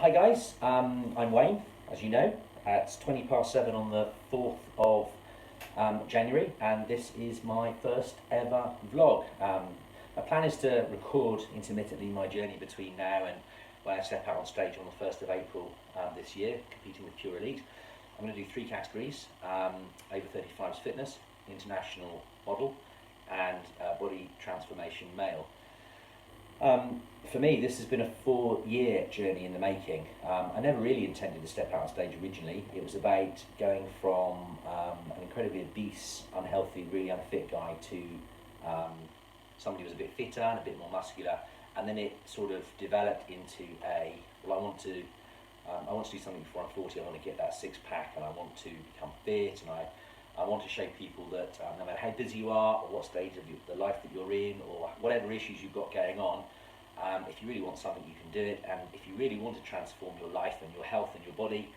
Hi guys, I'm Wayne, as you know. It's 20 past 7 on the 4th of January, and this is my first ever vlog. My plan is to record intermittently my journey between now and when I step out on stage on the 1st of April this year, competing with Pure Elite. I'm going to do three categories, over 35s fitness, international model, and body transformation male. For me, this has been a 4-year journey in the making. I never really intended to step out on stage originally. It was about going from an incredibly obese, unhealthy, really unfit guy to somebody who was a bit fitter and a bit more muscular. And then it sort of developed into I want to do something before I'm 40. I want to get that six pack, and I want to become fit, and I want to show people that no matter how busy you are, or what stage of the life that you're in, or whatever issues you've got going on, if you really want something, you can do it. And if you really want to transform your life and your health and your body,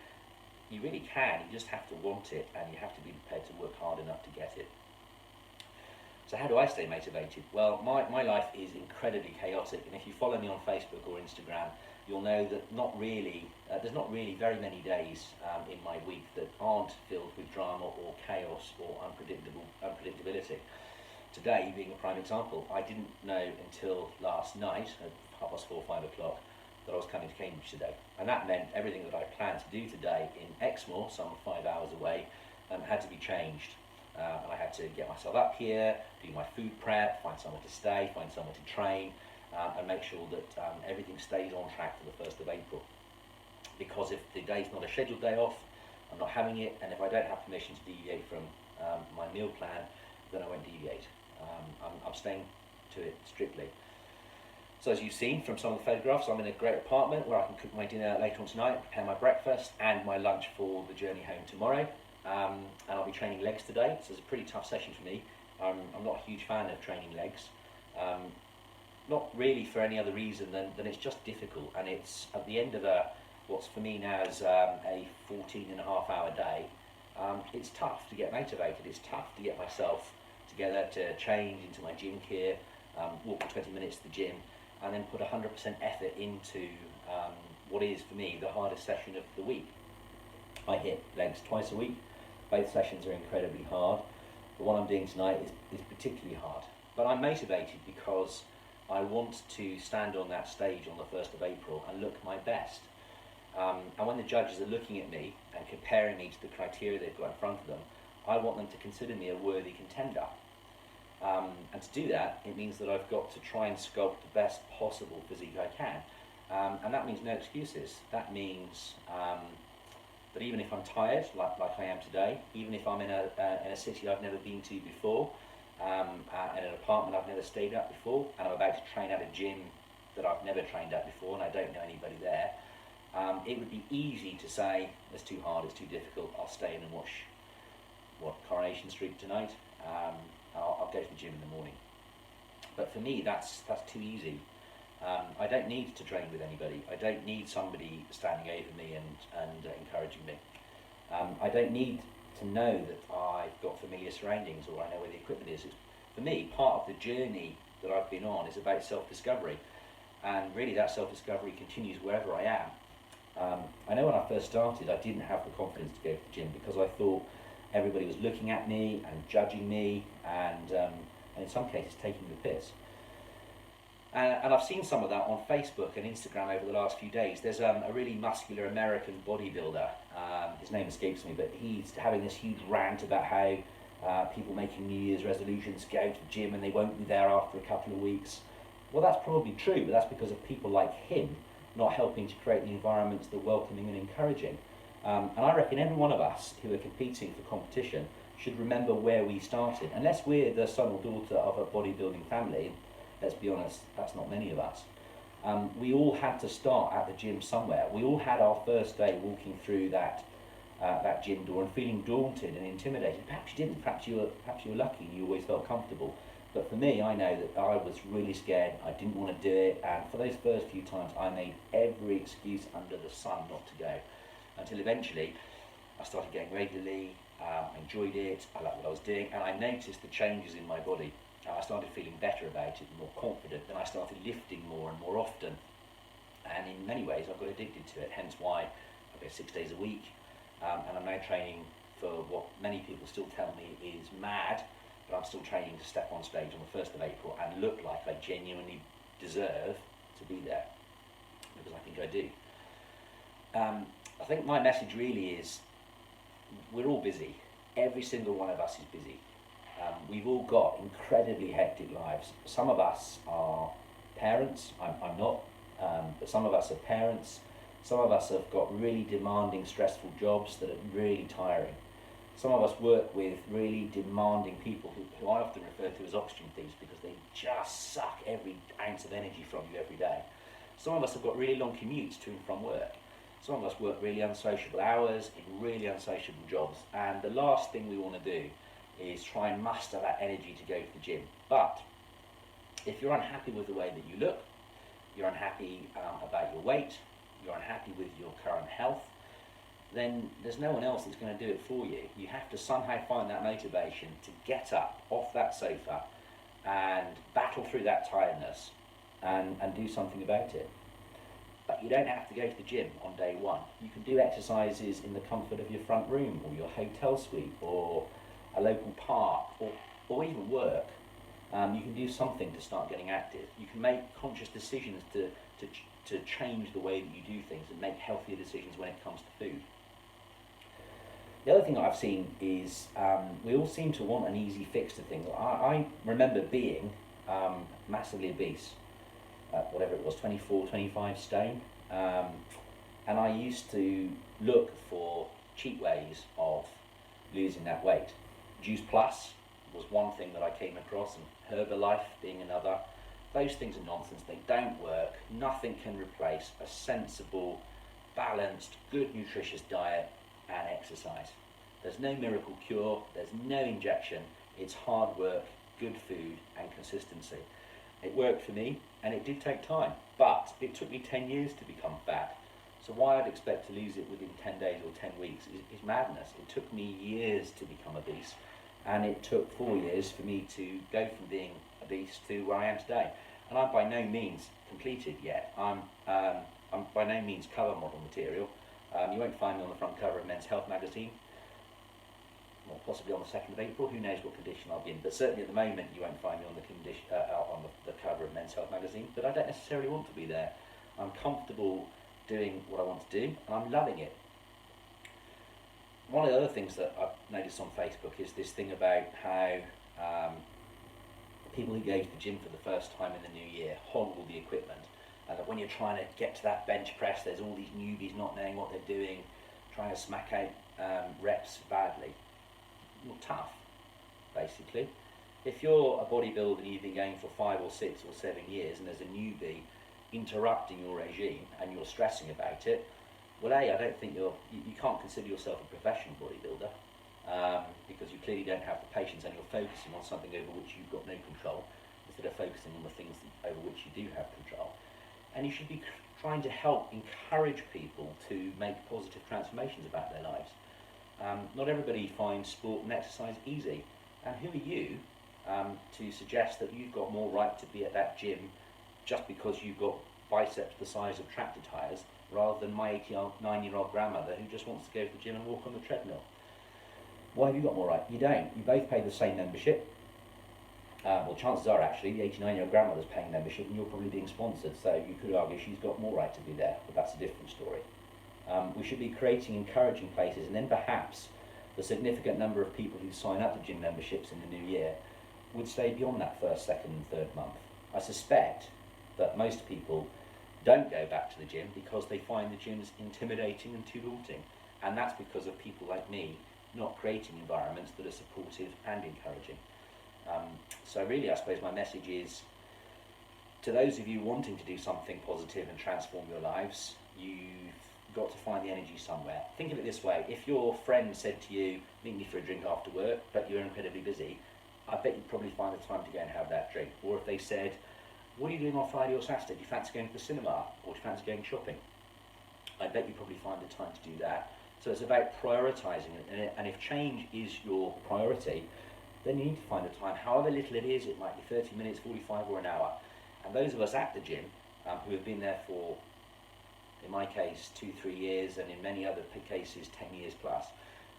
you really can. You just have to want it, and you have to be prepared to work hard enough to get it. So how do I stay motivated? Well, my life is incredibly chaotic, and if you follow me on Facebook or Instagram, you'll know that there's not really very many days in my week that aren't filled with drama or chaos or unpredictability. Today being a prime example, I didn't know until last night at 4:30, 5 o'clock, that I was coming to Cambridge today. And that meant everything that I planned to do today in Exmoor, some 5 hours away, had to be changed. And I had to get myself up here, do my food prep, find somewhere to stay, find somewhere to train, and make sure that everything stays on track for the 1st of April. Because if the day's not a scheduled day off, I'm not having it, and if I don't have permission to deviate from my meal plan, then I won't deviate. I'm staying to it strictly. So as you've seen from some of the photographs, I'm in a great apartment where I can cook my dinner later on tonight, prepare my breakfast and my lunch for the journey home tomorrow. And I'll be training legs today, so it's a pretty tough session for me. I'm not a huge fan of training legs. Not really for any other reason than it's just difficult, and it's at the end of what's for me now is a 14.5-hour day. It's tough to get motivated. It's tough to get myself together, to change into my gym gear, walk for 20 minutes to the gym, and then put 100% effort into what is for me the hardest session of the week. I hit legs twice a week. Both sessions are incredibly hard. The one I'm doing tonight is particularly hard. But I'm motivated because I want to stand on that stage on the 1st of April and look my best. And when the judges are looking at me and comparing me to the criteria they've got in front of them, I want them to consider me a worthy contender. And to do that, it means that I've got to try and sculpt the best possible physique I can. And that means no excuses. That means that even if I'm tired, like I am today, even if I'm in a city I've never been to before, in an apartment I've never stayed at before, and I'm about to train at a gym that I've never trained at before and I don't know anybody there, it would be easy to say, it's too hard, it's too difficult, I'll stay in and watch Coronation Street tonight, I'll go to the gym in the morning. But for me, that's too easy. I don't need to train with anybody. I don't need somebody standing over me and encouraging me. I don't need to know that I've got familiar surroundings or I know where the equipment is. For me, part of the journey that I've been on is about self-discovery, and really that self-discovery continues wherever I am. I know when I first started, I didn't have the confidence to go to the gym because I thought everybody was looking at me and judging me and in some cases taking the piss. And I've seen some of that on Facebook and Instagram over the last few days. There's a really muscular American bodybuilder, his name escapes me, but he's having this huge rant about how people making New Year's resolutions go to the gym and they won't be there after a couple of weeks. Well, that's probably true, but that's because of people like him not helping to create the environments that are welcoming and encouraging. And I reckon every one of us who are competing for competition should remember where we started. Unless we're the son or daughter of a bodybuilding family, let's be honest, that's not many of us. We all had to start at the gym somewhere. We all had our first day walking through that gym door and feeling daunted and intimidated. Perhaps you didn't, perhaps you were lucky and you always felt comfortable. But for me, I know that I was really scared, I didn't want to do it, and for those first few times I made every excuse under the sun not to go. Until eventually I started going regularly, I enjoyed it, I liked what I was doing, and I noticed the changes in my body. I started feeling better about it, more confident, and I started lifting more and more often. and in many ways I've got addicted to it, hence why I go 6 days a week, and I'm now training for what many people still tell me is mad, but I'm still training to step on stage on the 1st of April and look like I genuinely deserve to be there, because I think I do. I think my message really is, we're all busy. Every single one of us is busy. We've all got incredibly hectic lives. Some of us are parents, I'm not, but some of us are parents. Some of us have got really demanding, stressful jobs that are really tiring. Some of us work with really demanding people who I often refer to as oxygen thieves, because they just suck every ounce of energy from you every day. Some of us have got really long commutes to and from work. Some of us work really unsociable hours in really unsociable jobs, and the last thing we want to do is try and muster that energy to go to the gym. But if you're unhappy with the way that you look, you're unhappy about your weight, you're unhappy with your current health, then there's no one else that's going to do it for you. You have to somehow find that motivation to get up off that sofa and battle through that tiredness and do something about it. But you don't have to go to the gym on day one. You can do exercises in the comfort of your front room or your hotel suite or a local park or even work. You can do something to start getting active. You can make conscious decisions to change the way that you do things and make healthier decisions when it comes to food. The other thing that I've seen is we all seem to want an easy fix to things. I remember being massively obese, whatever it was, 24, 25 stone. And I used to look for cheap ways of losing that weight. Juice Plus was one thing that I came across, and Herbalife being another. Those things are nonsense. They don't work. Nothing can replace a sensible, balanced, good, nutritious diet and exercise. There's no miracle cure. There's no injection. It's hard work, good food, and consistency. It worked for me, and it did take time, but it took me 10 years to become fat. So why I'd expect to lose it within 10 days or 10 weeks is madness. It took me years to become obese, and it took 4 years for me to go from being obese to where I am today. And I'm by no means completed yet. I'm by no means cover model material. You won't find me on the front cover of Men's Health magazine, or possibly on the 2nd of April, who knows what condition I'll be in, but certainly at the moment you won't find me on the cover of Men's Health magazine, but I don't necessarily want to be there. I'm comfortable doing what I want to do, and I'm loving it. One of the other things that I've noticed on Facebook is this thing about how people who go to the gym for the first time in the new year hog all the equipment, and that when you're trying to get to that bench press, there's all these newbies not knowing what they're doing, trying to smack out reps badly. Well, tough, basically. If you're a bodybuilder and you've been going for 5 or 6 or 7 years and there's a newbie interrupting your regime and you're stressing about it, well, I don't think you can't consider yourself a professional bodybuilder, because you clearly don't have the patience and you're focusing on something over which you've got no control instead of focusing on the things over which you do have control. And you should be trying to help encourage people to make positive transformations about their lives. Not everybody finds sport and exercise easy, and who are you to suggest that you've got more right to be at that gym just because you've got biceps the size of tractor tyres, rather than my 89-year-old grandmother who just wants to go to the gym and walk on the treadmill? Why have you got more right? You don't. You both pay the same membership. Well, chances are actually the 89-year-old grandmother's paying membership and you're probably being sponsored, so you could argue she's got more right to be there, but that's a different story. We should be creating encouraging places, and then perhaps the significant number of people who sign up to gym memberships in the new year would stay beyond that first, second and third month. I suspect that most people don't go back to the gym because they find the gyms intimidating and too daunting, and that's because of people like me not creating environments that are supportive and encouraging. So really, I suppose my message is, to those of you wanting to do something positive and transform your lives, you've got to find the energy somewhere. Think of it this way: if your friend said to you, meet me for a drink after work, but you're incredibly busy, I bet you'd probably find the time to go and have that drink. Or if they said, what are you doing on Friday or Saturday? Do you fancy going to the cinema? Or do you fancy going shopping? I bet you probably find the time to do that. So it's about prioritising it, and if change is your priority, then you need to find a time, however little it is. It might be 30 minutes, 45 or an hour. And those of us at the gym who have been there for in my case 2-3 years, and in many other cases 10 years plus.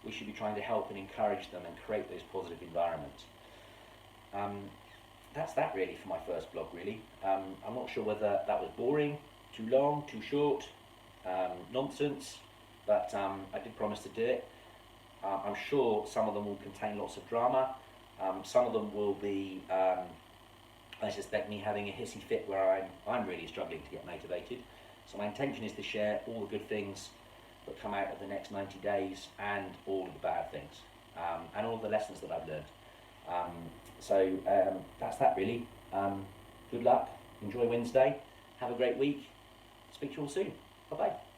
We should be trying to help and encourage them and create those positive environments. That's that really for my first blog really. I'm not sure whether that was boring, too long, too short, nonsense, but I did promise to do it. I'm sure some of them will contain lots of drama. Some of them will be, I suspect, me having a hissy fit where I'm really struggling to get motivated. So my intention is to share all the good things that come out of the next 90 days and all of the bad things, and all the lessons that I've learned. So that's that really. Good luck, enjoy Wednesday, have a great week, speak to you all soon, bye bye.